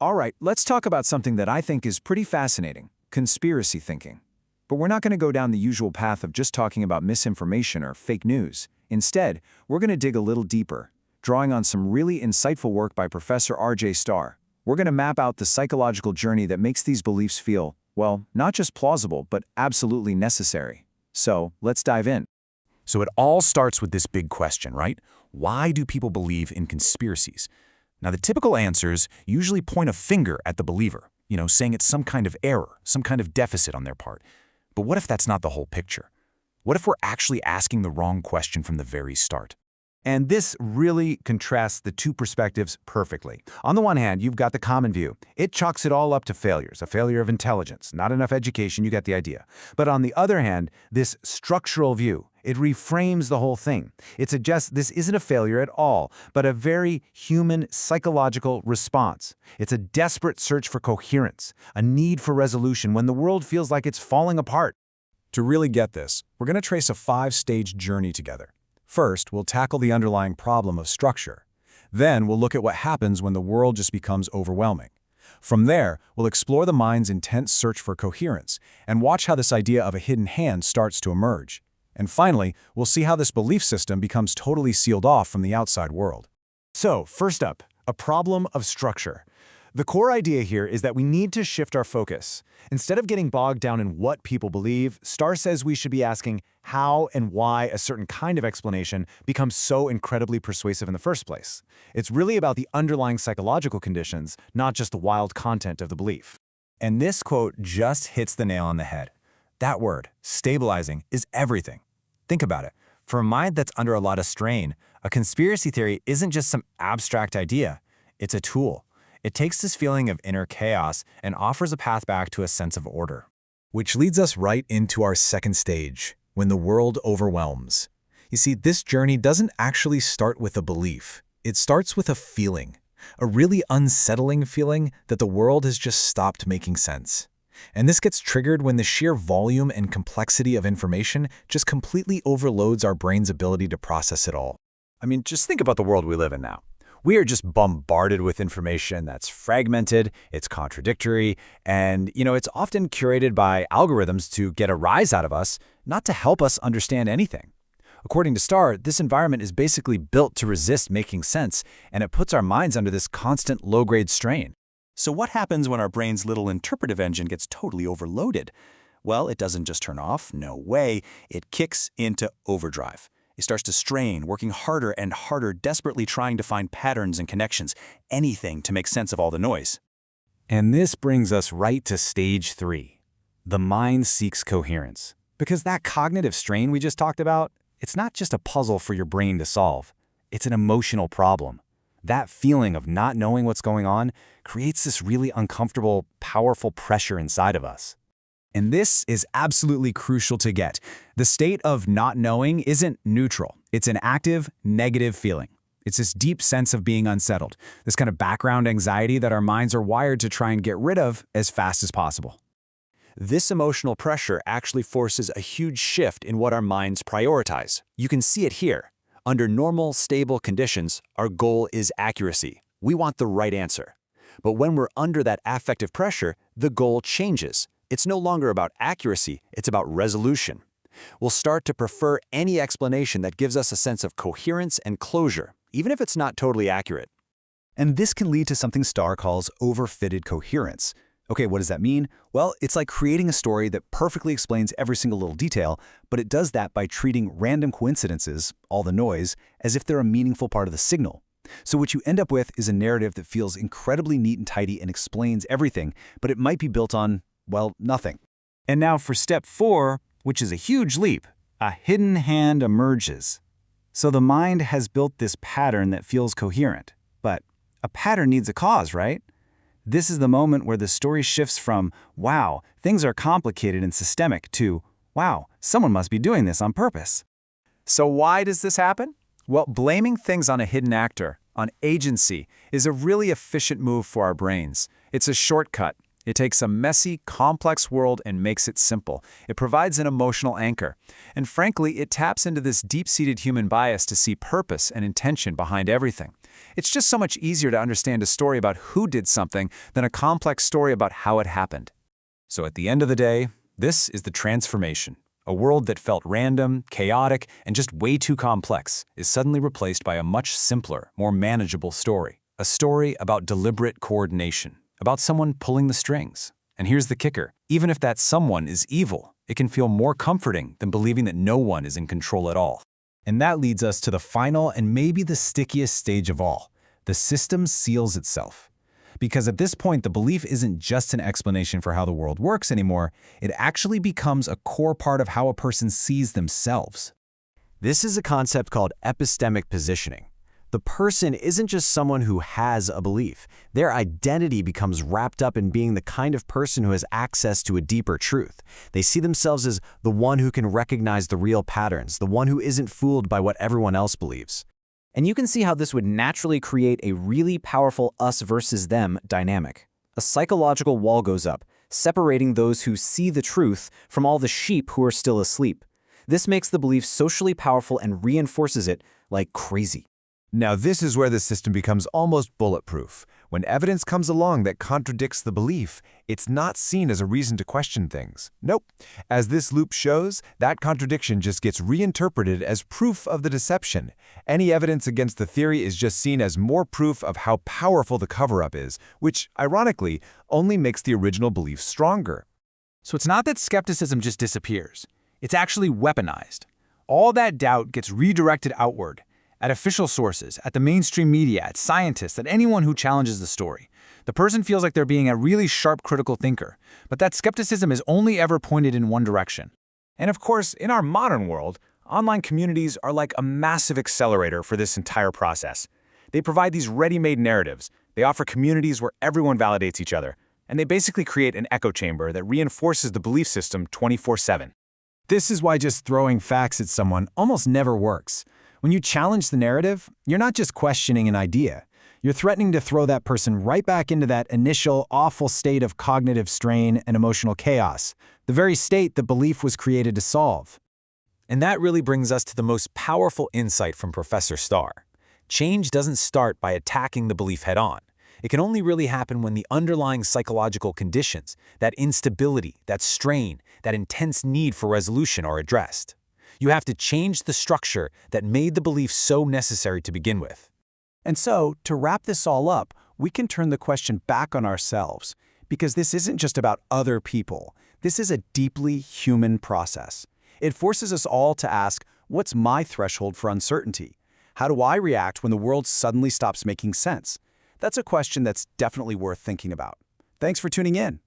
All right, let's talk about something that I think is pretty fascinating, conspiracy thinking. But we're not going to go down the usual path of just talking about misinformation or fake news. Instead, we're going to dig a little deeper, drawing on some really insightful work by Professor RJ Starr. We're going to map out the psychological journey that makes these beliefs feel, well, not just plausible, but absolutely necessary. So, let's dive in. So it all starts with this big question, right? Why do people believe in conspiracies? Now, the typical answers usually point a finger at the believer, saying it's some kind of error, some kind of deficit on their part. But what if that's not the whole picture? What if we're actually asking the wrong question from the very start? And this really contrasts the two perspectives perfectly. On the one hand, you've got the common view. It chalks it all up to failures, a failure of intelligence, not enough education, you get the idea. But on the other hand, this structural view, it reframes the whole thing. It suggests this isn't a failure at all, but a very human psychological response. It's a desperate search for coherence, a need for resolution when the world feels like it's falling apart. To really get this, we're going to trace a 5-stage journey together. First, we'll tackle the underlying problem of structure. Then, we'll look at what happens when the world just becomes overwhelming. From there, we'll explore the mind's intense search for coherence and watch how this idea of a hidden hand starts to emerge. And finally, we'll see how this belief system becomes totally sealed off from the outside world. So, first up, a problem of structure. The core idea here is that we need to shift our focus. Instead of getting bogged down in what people believe, Starr says we should be asking how and why a certain kind of explanation becomes so incredibly persuasive in the first place. It's really about the underlying psychological conditions, not just the wild content of the belief. And this quote just hits the nail on the head. That word, stabilizing, is everything. Think about it. For a mind that's under a lot of strain, a conspiracy theory isn't just some abstract idea. It's a tool. It takes this feeling of inner chaos and offers a path back to a sense of order. Which leads us right into our second stage, when the world overwhelms. You see, this journey doesn't actually start with a belief. It starts with a feeling, a really unsettling feeling that the world has just stopped making sense. And this gets triggered when the sheer volume and complexity of information just completely overloads our brain's ability to process it all. I mean, just think about the world we live in now. We are just bombarded with information that's fragmented, it's contradictory, and, it's often curated by algorithms to get a rise out of us, not to help us understand anything. According to Starr, this environment is basically built to resist making sense, and it puts our minds under this constant low-grade strain. So what happens when our brain's little interpretive engine gets totally overloaded? Well, it doesn't just turn off, no way, it kicks into overdrive. It starts to strain, working harder and harder, desperately trying to find patterns and connections, anything to make sense of all the noise. And this brings us right to stage 3. The mind seeks coherence. Because that cognitive strain we just talked about, it's not just a puzzle for your brain to solve. It's an emotional problem. That feeling of not knowing what's going on creates this really uncomfortable, powerful pressure inside of us. And this is absolutely crucial to get. The state of not knowing isn't neutral. It's an active, negative feeling. It's this deep sense of being unsettled, this kind of background anxiety that our minds are wired to try and get rid of as fast as possible. This emotional pressure actually forces a huge shift in what our minds prioritize. You can see it here. Under normal, stable conditions, our goal is accuracy. We want the right answer. But when we're under that affective pressure, the goal changes. It's no longer about accuracy, it's about resolution. We'll start to prefer any explanation that gives us a sense of coherence and closure, even if it's not totally accurate. And this can lead to something Starr calls overfitted coherence. Okay, what does that mean? Well, it's like creating a story that perfectly explains every single little detail, but it does that by treating random coincidences, all the noise, as if they're a meaningful part of the signal. So what you end up with is a narrative that feels incredibly neat and tidy and explains everything, but it might be built on, well, nothing. And now for step 4, which is a huge leap, a hidden hand emerges. So the mind has built this pattern that feels coherent, but a pattern needs a cause, right? This is the moment where the story shifts from, wow, things are complicated and systemic, to, wow, someone must be doing this on purpose. So why does this happen? Well, blaming things on a hidden actor, on agency, is a really efficient move for our brains. It's a shortcut. It takes a messy, complex world and makes it simple. It provides an emotional anchor. And frankly, it taps into this deep-seated human bias to see purpose and intention behind everything. It's just so much easier to understand a story about who did something than a complex story about how it happened. So at the end of the day, this is the transformation. A world that felt random, chaotic, and just way too complex is suddenly replaced by a much simpler, more manageable story. A story about deliberate coordination, about someone pulling the strings. And here's the kicker. Even if that someone is evil, it can feel more comforting than believing that no one is in control at all. And that leads us to the final and maybe the stickiest stage of all. The system seals itself. Because at this point, the belief isn't just an explanation for how the world works anymore, it actually becomes a core part of how a person sees themselves. This is a concept called epistemic positioning. The person isn't just someone who has a belief. Their identity becomes wrapped up in being the kind of person who has access to a deeper truth. They see themselves as the one who can recognize the real patterns, the one who isn't fooled by what everyone else believes. And you can see how this would naturally create a really powerful us versus them dynamic. A psychological wall goes up, separating those who see the truth from all the sheep who are still asleep. This makes the belief socially powerful and reinforces it like crazy. Now this is where the system becomes almost bulletproof. When evidence comes along that contradicts the belief, it's not seen as a reason to question things. Nope. As this loop shows, that contradiction just gets reinterpreted as proof of the deception. Any evidence against the theory is just seen as more proof of how powerful the cover-up is, which, ironically, only makes the original belief stronger. So it's not that skepticism just disappears. It's actually weaponized. All that doubt gets redirected outward. At official sources, at the mainstream media, at scientists, at anyone who challenges the story. The person feels like they're being a really sharp critical thinker, but that skepticism is only ever pointed in one direction. And of course, in our modern world, online communities are like a massive accelerator for this entire process. They provide these ready-made narratives. They offer communities where everyone validates each other, and they basically create an echo chamber that reinforces the belief system 24/7. This is why just throwing facts at someone almost never works. When you challenge the narrative, you're not just questioning an idea. You're threatening to throw that person right back into that initial awful state of cognitive strain and emotional chaos, the very state the belief was created to solve. And that really brings us to the most powerful insight from Professor Starr. Change doesn't start by attacking the belief head-on. It can only really happen when the underlying psychological conditions, that instability, that strain, that intense need for resolution are addressed. You have to change the structure that made the belief so necessary to begin with. And so, to wrap this all up, we can turn the question back on ourselves, because this isn't just about other people. This is a deeply human process. It forces us all to ask, what's my threshold for uncertainty? How do I react when the world suddenly stops making sense? That's a question that's definitely worth thinking about. Thanks for tuning in.